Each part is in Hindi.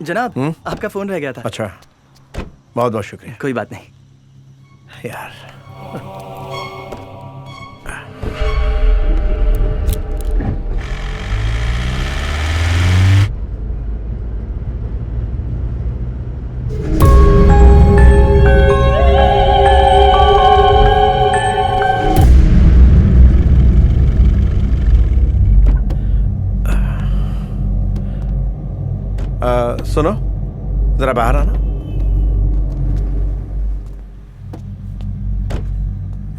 जनाब आपका फोन रह गया था। अच्छा, बहुत बहुत शुक्रिया। कोई बात नहीं यार। सुनो, जरा बाहर आना।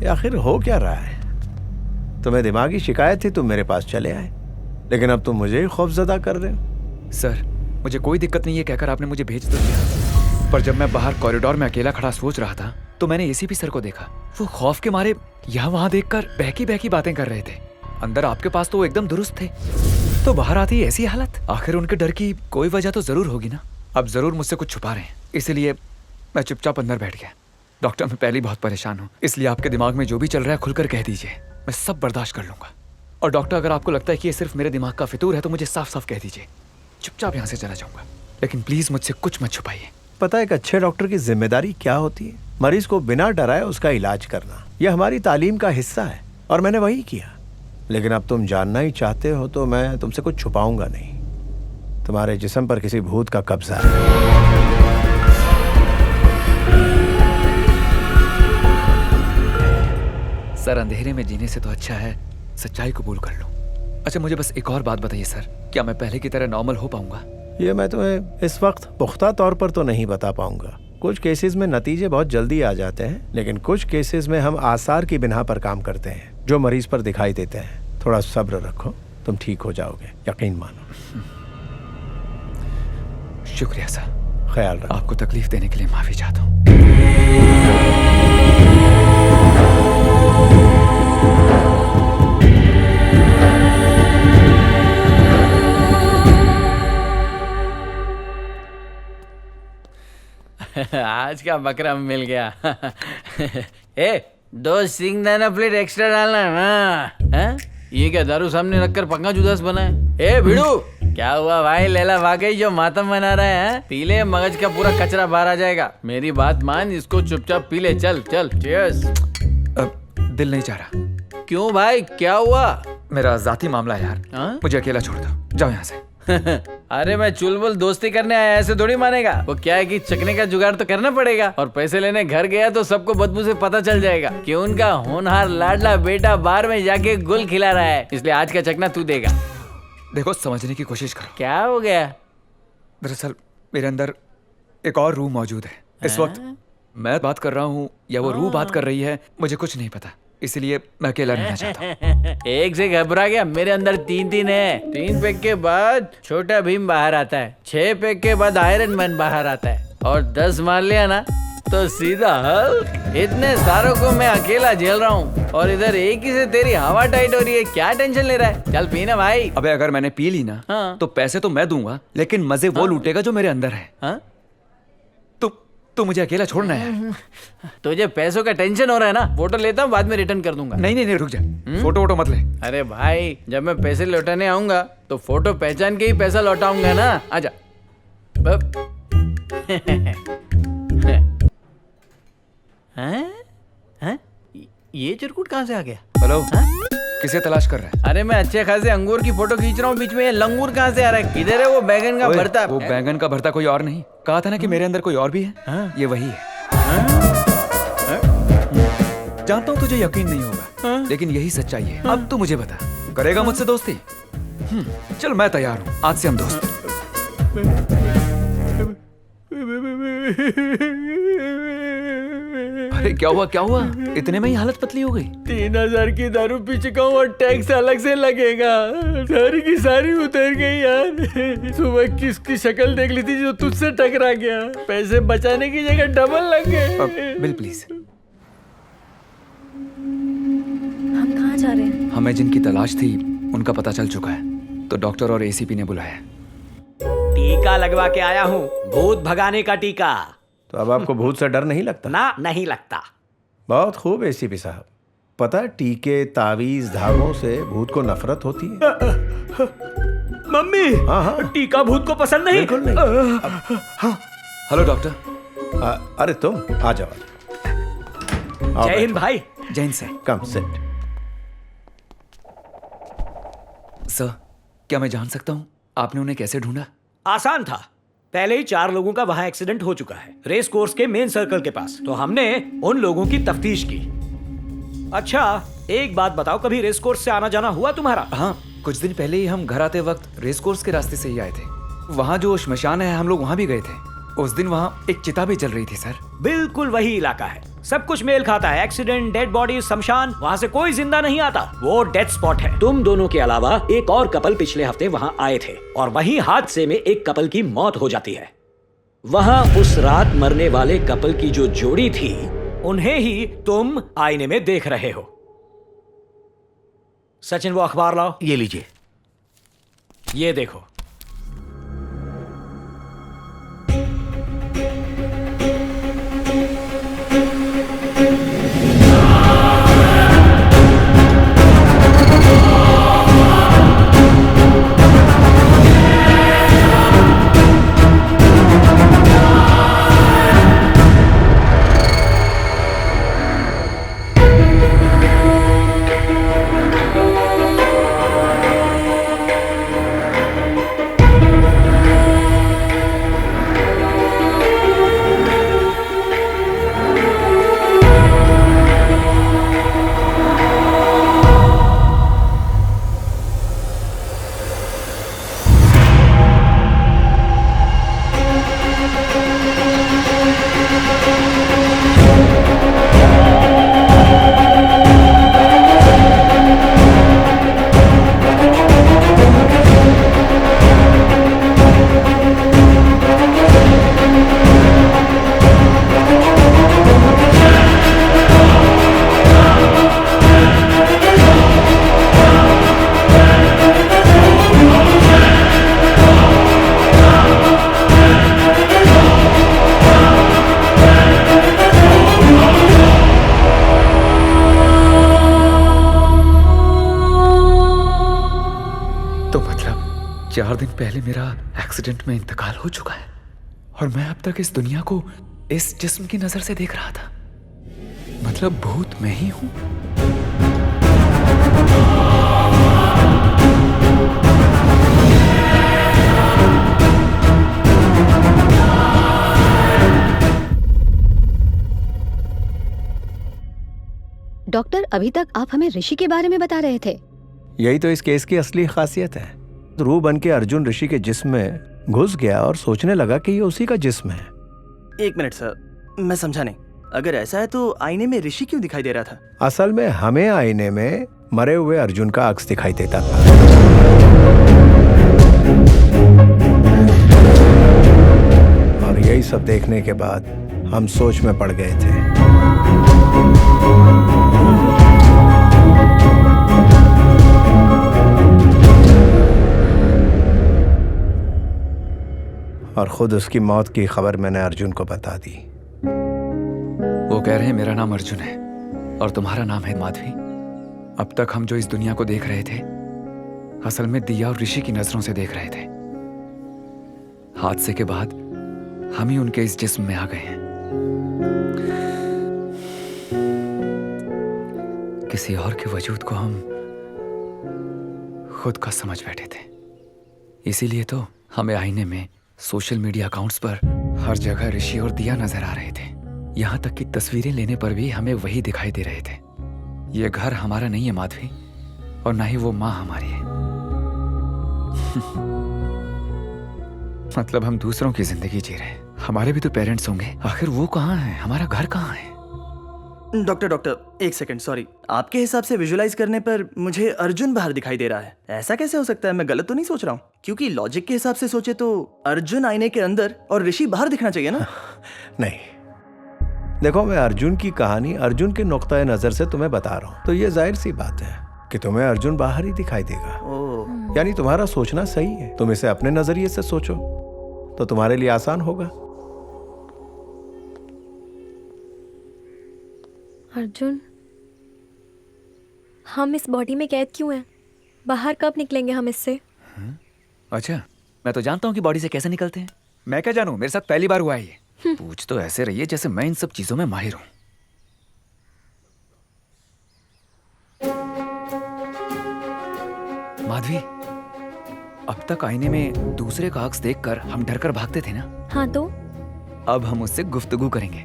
ये आखिर हो क्या रहा है? तुम्हें दिमागी शिकायत थी, तुम मेरे पास चले आए, लेकिन अब तुम मुझे ही खौफजदा कर रहे हो। सर, मुझे कोई दिक्कत नहीं है कहकर आपने मुझे भेज तो दिया, पर जब मैं बाहर कॉरिडोर में अकेला खड़ा सोच रहा था तो मैंने एसीपी सर को देखा। वो खौफ के मारे यहाँ वहां देखकर बहकी बहकी बातें कर रहे थे। अंदर आपके पास तो वो एकदम दुरुस्त थे, तो बाहर आती ऐसी हालत। आखिर उनके डर की कोई वजह तो जरूर होगी ना। अब जरूर मुझसे कुछ छुपा रहे हैं, इसीलिए मैं चुपचाप अंदर बैठ गया। डॉक्टर, मैं पहले ही बहुत परेशान हूँ, इसलिए आपके दिमाग में जो भी चल रहा है खुलकर कह दीजिए, मैं सब बर्दाश्त कर लूंगा। और डॉक्टर, अगर आपको लगता है कि ये सिर्फ मेरे दिमाग का फितूर है तो मुझे साफ साफ कह दीजिए, चुपचाप यहाँ से चला जाऊंगा, लेकिन प्लीज मुझसे कुछ मत छुपाइए। पता है एक अच्छे डॉक्टर की जिम्मेदारी क्या होती है? मरीज को बिना डराए उसका इलाज करना। यह हमारी तालीम का हिस्सा है और मैंने वही किया। लेकिन अब तुम जानना ही चाहते हो तो मैं तुमसे कुछ छुपाऊंगा नहीं। तुम्हारे जिस्म पर किसी भूत का कब्जा है। सर, अंधेरे में जीने से तो अच्छा है सच्चाई कबूल कर लूं। अच्छा, मुझे बस एक और बात बताइए सर, क्या मैं पहले की तरह नॉर्मल हो पाऊंगा? ये मैं तुम्हें इस वक्त पुख्ता तौर पर तो नहीं बता पाऊंगा। कुछ केसेस में नतीजे बहुत जल्दी आ जाते हैं, लेकिन कुछ केसेस में हम आसार की बिना पर काम करते हैं जो मरीज पर दिखाई देते हैं। थोड़ा सब्र रखो, तुम ठीक हो जाओगे, यकीन मानो। शुक्रिया सर, ख्याल रखो। आपको तकलीफ देने के लिए माफी चाहता हूँ। आज का बकरा मिल गया। ए, 2 सिंगदाना प्लेट एक्स्ट्रा डालना ना। ये क्या दारू सामने रखकर पंगा जुदास बना है? ए भिड़ू, क्या हुआ भाई? लैला वाकई जो मातम मना रहे हैं? पी ले, मगज का पूरा कचरा बाहर आ जाएगा। मेरी बात मान, इसको चुपचाप पी ले। चल चल, चीयर्स। दिल नहीं चाह रहा। क्यों भाई, क्या हुआ? मेरा जाती मामला है यार, मुझे अकेला छोड़ दो, जाओ यहाँ से। अरे मैं चुलबुल दोस्ती करने आया, ऐसे थोड़ी मानेगा। वो क्या है कि चकने का जुगाड़ तो करना पड़ेगा, और पैसे लेने घर गया तो सबको बदबू से पता चल जाएगा कि उनका होनहार लाडला बेटा बार में जाके गुल खिला रहा है। इसलिए आज का चकना तू देगा। देखो, समझने की कोशिश करो। क्या हो गया? दरअसल मेरे अंदर एक और रूह मौजूद है। इस वक्त मैं बात कर रहा हूँ या वो रूह बात कर रही है, मुझे कुछ नहीं पता, इसलिए मैं अकेला रहना चाहता हूँ। एक से घबरा गया? मेरे अंदर 3 है। 3 पैक के बाद छोटा भीम बाहर आता है, 6 पैक के बाद आयरन मैन बाहर आता है, और 10 मार लिया ना तो सीधा हल्क। इतने सारों को मैं अकेला झेल रहा हूँ, और इधर एक ही से तेरी हवा टाइट हो रही है। क्या टेंशन ले रहा है? चल पीना भाई। अबे, अगर मैंने पी ली ना तो पैसे तो मैं दूंगा, लेकिन मजे वो लूटेगा जो मेरे अंदर है। तो मुझे अकेला छोड़ना है। तुझे पैसों का टेंशन हो रहा है ना? फोटो लेता हूँ, बाद में रिटर्न कर दूंगा। नहीं, रुक जा। फोटो वोटो मत ले। अरे भाई, जब मैं पैसे लौटाने आऊंगा तो फोटो पहचान के ही पैसा लौटाऊंगा ना। आजा। हैं? ये चिरकुट कहाँ से आ गया? हेलो, किसे तलाश कर रहा है? अरे मैं अच्छे खासे अंगूर की फोटो खींच रहा हूँ, बीच में ये लंगूर कहाँ से आ रहा है? किधर है वो बैगन का भरता? वो बैगन का भरता कोई और नहीं, कहा था ना कि मेरे अंदर कोई और भी है। ये वही है। जानता हूँ तुझे यकीन नहीं होगा, लेकिन यही सच्चाई है। अब तू मुझे बता, करेगा मुझसे दोस्ती? चल, मैं तैयार हूँ, आज से हम दोस्त। अरे क्या हुआ? इतने में ही हालत पतली हो गई? 3000 की दारू पी चुका हूँ और टैक्स अलग से लगेगा। सारी की सारी उतर गई यार। सुबह किसकी शक्ल देख ली थी जो तुझसे टकरा गया। पैसे बचाने की जगह डबल लग गए। Bill please. हम कहाँ जा रहे हैं? हमें जिनकी तलाश थी उनका पता चल चुका है, तो डॉक्टर और एसीपी ने बुलाया। टीका लगवा के आया हूँ, भूत भगाने का टीका। तो अब आपको भूत से डर नहीं लगता? ना, नहीं लगता। बहुत खूब एसीपी साहब। पता है, टीके, तावीज, धागों से भूत को नफरत होती है। मम्मी, हाँ, हाँ। टीका भूत को पसंद नहीं। बिल्कुल नहीं। Hello doctor. अरे तुम आ जाओ। आओ, जय हिंद भाई। जय Hind sir. Come sit. Sir, क्या मैं जान सकता हूँ आपने उन्हें कैसे ढूंढा? आसान था। पहले ही 4 लोगों का वहां एक्सीडेंट हो चुका है, रेस कोर्स के मेन सर्कल के पास। तो हमने उन लोगों की तफ्तीश की। अच्छा, एक बात बताओ, कभी रेस कोर्स से आना जाना हुआ तुम्हारा? हाँ, कुछ दिन पहले ही हम घर आते वक्त रेस कोर्स के रास्ते से ही आए थे। वहाँ जो श्मशान है, हम लोग वहाँ भी गए थे। उस दिन वहाँ एक चिता भी चल रही थी सर। बिल्कुल वही इलाका है, सब कुछ मेल खाता है। एक्सीडेंट, डेड बॉडी, शमशान, वहाँ से कोई जिंदा नहीं आता। वो डेथ स्पॉट है। तुम दोनों के अलावा एक और कपल पिछले हफ्ते वहाँ आए थे और वहीं हादसे में एक कपल की मौत हो जाती है। वहाँ उस रात मरने वाले कपल की जो जोड़ी थी, उन्हें ही तुम आईने में देख रहे हो। सचिन, वो अखबार लाओ। ये लीजिए। ये देखो। तो मतलब 4 दिन पहले मेरा एक्सीडेंट में इंतकाल हो चुका है और मैं अब तक इस दुनिया को इस जिस्म की नजर से देख रहा था। मतलब भूत मैं ही हूं। डॉक्टर, अभी तक आप हमें ऋषि के बारे में बता रहे थे। यही तो इस केस की असली खासियत है। रूह बन के अर्जुन ऋषि के जिस्म में घुस गया और सोचने लगा कि ये उसी का जिस्म है। 1 मिनट सर, मैं समझा नहीं। अगर ऐसा है तो आईने में ऋषि क्यों दिखाई दे रहा था? असल में हमें आईने में मरे हुए अर्जुन का अक्स दिखाई देता था। और यही सब देखने के बाद हम सोच में पड़ गए थे। और खुद उसकी मौत की खबर मैंने अर्जुन को बता दी। वो कह रहे हैं मेरा नाम अर्जुन है और तुम्हारा नाम है माधवी। अब तक हम जो इस दुनिया को देख रहे थे, असल में दिया और ऋषि की नजरों से देख रहे थे। हादसे के बाद हम ही उनके इस जिस्म में आ गए हैं। किसी और के वजूद को हम खुद का समझ बैठे थे। इसीलिए तो हमें आईने में, सोशल मीडिया अकाउंट्स पर हर जगह ऋषि और दिया नजर आ रहे थे। यहाँ तक कि तस्वीरें लेने पर भी हमें वही दिखाई दे रहे थे। ये घर हमारा नहीं है माधवी, और ना ही वो माँ हमारी है। मतलब हम दूसरों की जिंदगी जी रहे हैं। हमारे भी तो पेरेंट्स होंगे। आखिर वो कहाँ हैं? हमारा घर कहाँ है? Doctor 1 second, sorry. आपके हिसाब से विजुलाइज करने पर मुझे अर्जुन बाहर दिखाई दे रहा है। ऐसा कैसे हो सकता है? मैं गलत तो नहीं सोच रहा हूँ? क्योंकि लॉजिक के हिसाब से सोचे तो अर्जुन आईने के अंदर और ऋषि बाहर दिखना चाहिए ना? नहीं, देखो, मैं अर्जुन की कहानी अर्जुन के नुक्ता नजर से तुम्हें बता रहा हूँ, तो ये जाहिर सी बात है कि तुम्हें अर्जुन बाहर ही दिखाई देगा। ओह, यानी तुम्हारा सोचना सही है। तुम इसे अपने नजरिए से सोचो तो तुम्हारे लिए आसान होगा। अर्जुन, हम इस बॉडी में कैद क्यों हैं? बाहर कब निकलेंगे हम इससे? अच्छा, मैं तो जानता हूँ कि बॉडी से कैसे निकलते हैं। मैं क्या जानूं, मेरे साथ पहली बार हुआ है ये। पूछ तो ऐसे रही है जैसे मैं इन सब चीजों में माहिर हूं। माधवी, अब तक आईने में दूसरे का अक्स देखकर हम डरकर भागते थे ना, हाँ तो अब हम उससे गुफ्तगू करेंगे।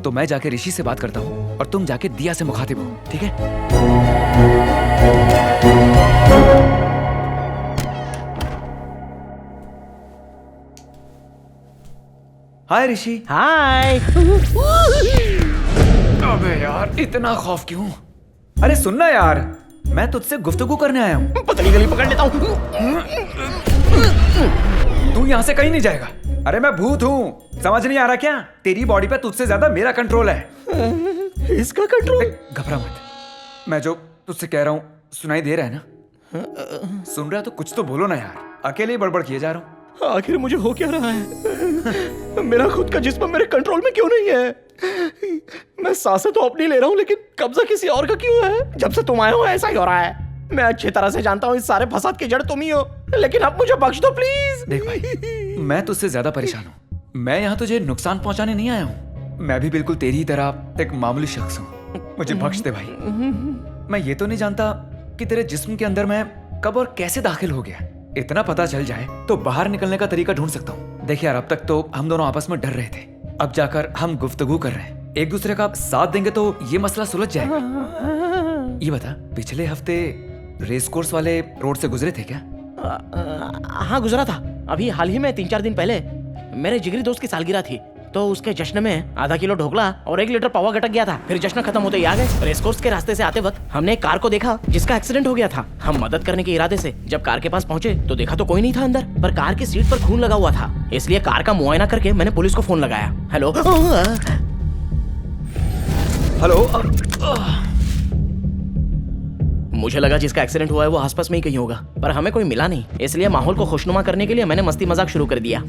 तो मैं जाके ऋषि से बात करता हूँ और तुम जाके दिया से मुखातिब हो, ठीक है? हाय ऋषि। हाय। अबे यार, इतना खौफ क्यों? अरे सुनना यार, मैं तुझसे गुफ्तगू करने आया हूँ। पतली गली पकड़ लेता हूँ। तू यहाँ से कहीं नहीं जाएगा। अरे मैं भूत हूँ, समझ नहीं आ रहा क्या? तेरी बॉडी पे तुझसे ज्यादा मेरा कंट्रोल है। इसका कंट्रोल? घबरा मत, मैं जो तुझसे कह रहा हूँ सुनाई दे रहा है ना? सुन रहा है तो कुछ तो बोलो ना यार, अकेले ही बड़बड़ किए जा रहा हूँ। आखिर मुझे हो क्या रहा है? मेरा खुद का जिस्म मेरे कंट्रोल में क्यों नहीं है? मैं सांसें तो अपनी ले रहा हूँ, लेकिन कब्जा किसी और का क्यों है? जब से तुम आए हो ऐसा ही हो रहा है। मैं अच्छी तरह से जानता हूँ इस सारे फसाद की जड़ तुम ही हो, लेकिन अब मुझे बख्श दो प्लीज। देख भाई, मैं तुझसे ज्यादा परेशान हूँ। मैं यहाँ तुझे नुकसान पहुंचाने नहीं आया हूँ। मैं भी बिल्कुल तेरी ही तरह एक मामूली शख्स हूँ। मुझे बख्श दे भाई। मैं ये तो नहीं जानता कि तेरे जिस्म के अंदर मैं कब और कैसे दाखिल हो गया। इतना पता चल जाए तो बाहर निकलने का तरीका ढूंढ सकता हूँ। देखिए यार, अब तक तो हम दोनों आपस में डर रहे थे, अब जाकर हम गुफ्तगू कर रहे हैं। एक दूसरे का साथ देंगे तो ये मसला सुलझ जाएगा। ये बता, पिछले हफ्ते रेस कोर्स वाले रोड से गुजरे थे क्या? हाँ गुजरा था। अभी हाल ही में 3-4 दिन पहले मेरे जिगरी दोस्त की सालगिरह थी, तो उसके जश्न में आधा किलो ढोकला और 1 लीटर पावा गटक गया था। फिर जश्न खत्म होते ही आ गए। रेस कोर्स के रास्ते से आते वक्त हमने एक कार को देखा जिसका एक्सीडेंट हो गया था। हम मदद करने के इरादे से जब कार के पास पहुंचे तो देखा तो कोई नहीं था अंदर, पर कार की सीट पर खून लगा हुआ था। इसलिए कार का मुआयना करके मैंने पुलिस को फोन लगाया। Hello hello. मुझे लगा जिसका एक्सीडेंट हुआ है वो आसपास में ही कहीं होगा, पर हमें कोई मिला नहीं। इसलिए माहौल को खुशनुमा करने के लिए मैंने मस्ती मजाक शुरू कर दिया।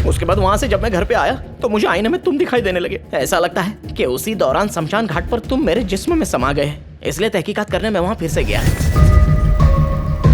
उसके बाद वहां से जब मैं घर पे आया तो मुझे आईने में तुम दिखाई देने लगे। ऐसा लगता है कि उसी दौरान शमशान घाट पर तुम मेरे जिस्म में समा गए, इसलिए तहकीकात करने में वहां फिर से गया।